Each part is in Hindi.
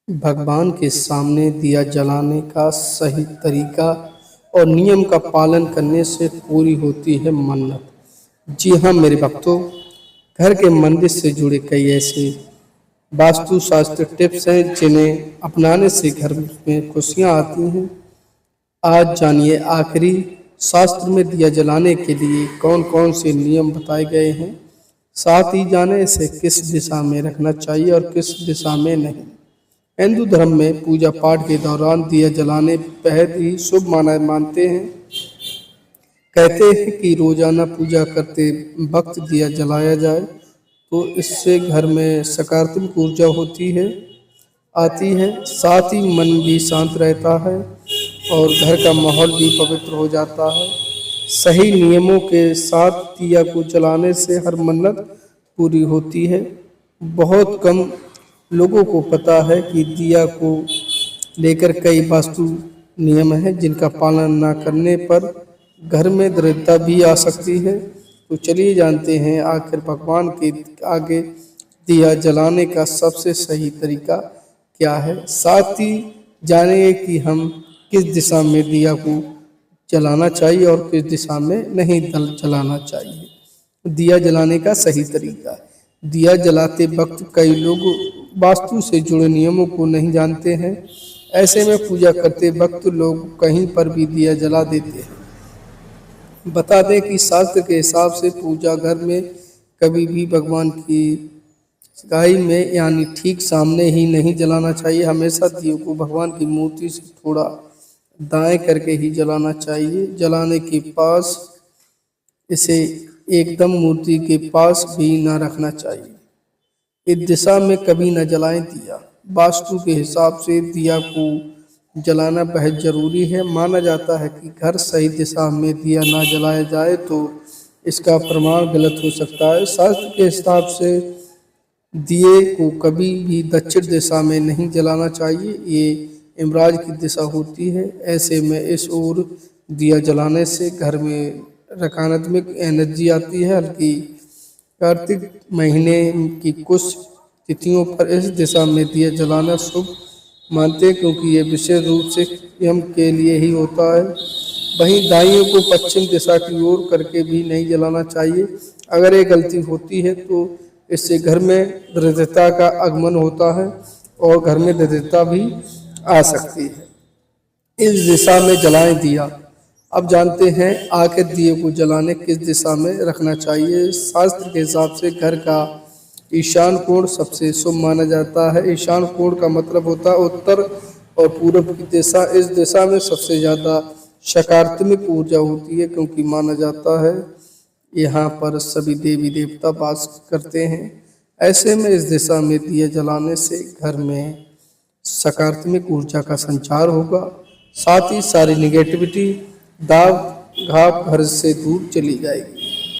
भगवान के सामने दिया जलाने का सही तरीका और नियम का पालन करने से पूरी होती है मन्नत। जी हाँ मेरे भक्तों, घर के मंदिर से जुड़े कई ऐसे वास्तु शास्त्र टिप्स हैं जिन्हें अपनाने से घर में खुशियाँ आती हैं। आज जानिए आखिरी शास्त्र में दिया जलाने के लिए कौन कौन से नियम बताए गए हैं। साथ ही जाने इसे किस दिशा में रखना चाहिए और किस दिशा में नहीं। हिंदू धर्म में पूजा पाठ के दौरान दिया जलाने बेहद ही शुभ मानते हैं। कहते हैं कि रोजाना पूजा करते वक्त दिया जलाया जाए तो इससे घर में सकारात्मक ऊर्जा आती है। साथ ही मन भी शांत रहता है और घर का माहौल भी पवित्र हो जाता है। सही नियमों के साथ दिया को जलाने से हर मन्नत पूरी होती है। बहुत कम लोगों को पता है कि दिया को लेकर कई वास्तु नियम हैं जिनका पालन न करने पर घर में दरिद्रता भी आ सकती है। तो चलिए जानते हैं आखिर भगवान के आगे दिया जलाने का सबसे सही तरीका क्या है। साथ ही जानेंगे कि हम किस दिशा में दिया को जलाना चाहिए और किस दिशा में नहीं जलाना चाहिए। दिया जलाने का सही तरीका। दिया जलाते वक्त कई लोग वास्तु से जुड़े नियमों को नहीं जानते हैं। ऐसे में पूजा करते वक्त लोग कहीं पर भी दिया जला देते हैं। बता दें कि शास्त्र के हिसाब से पूजा घर में कभी भी भगवान की गाय में यानी ठीक सामने ही नहीं जलाना चाहिए। हमेशा दिए को भगवान की मूर्ति से थोड़ा दाएं करके ही जलाना चाहिए। जलाने के पास इसे एकदम मूर्ति के पास भी न रखना चाहिए। इस दिशा में कभी न जलाएं दिया। वास्तु के हिसाब से दिया को जलाना बेहद जरूरी है। माना जाता है कि घर सही दिशा में दिया ना जलाया जाए तो इसका प्रमाण गलत हो सकता है। शास्त्र के हिसाब से दिए को कभी भी दक्षिण दिशा में नहीं जलाना चाहिए। ये यमराज की दिशा होती है। ऐसे में इस ओर दिया जलाने से घर में नकारात्मक एनर्जी आती है। हल्की कार्तिक महीने की कुछ तिथियों पर इस दिशा में दिया जलाना शुभ मानते हैं क्योंकि ये विशेष रूप से यम के लिए ही होता है। वहीं दाइयों को पश्चिम दिशा की ओर करके भी नहीं जलाना चाहिए। अगर ये गलती होती है तो इससे घर में दरिद्रता का आगमन होता है और घर में दरिद्रता भी आ सकती है। इस दिशा में जलाएं दिया। अब जानते हैं आखिर दिए को जलाने किस दिशा में रखना चाहिए। शास्त्र के हिसाब से घर का ईशान कोण सबसे शुभ माना जाता है। ईशान कोण का मतलब होता है उत्तर और पूर्व की दिशा। इस दिशा में सबसे ज़्यादा सकारात्मक ऊर्जा होती है क्योंकि माना जाता है यहाँ पर सभी देवी देवता वास करते हैं। ऐसे में इस दिशा में दिए जलाने से घर में सकारात्मक ऊर्जा का संचार होगा। साथ ही सारी निगेटिविटी दाग घाव घर से दूर चली जाएगी।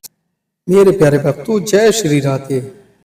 मेरे प्यारे भक्तों, जय श्री राधे।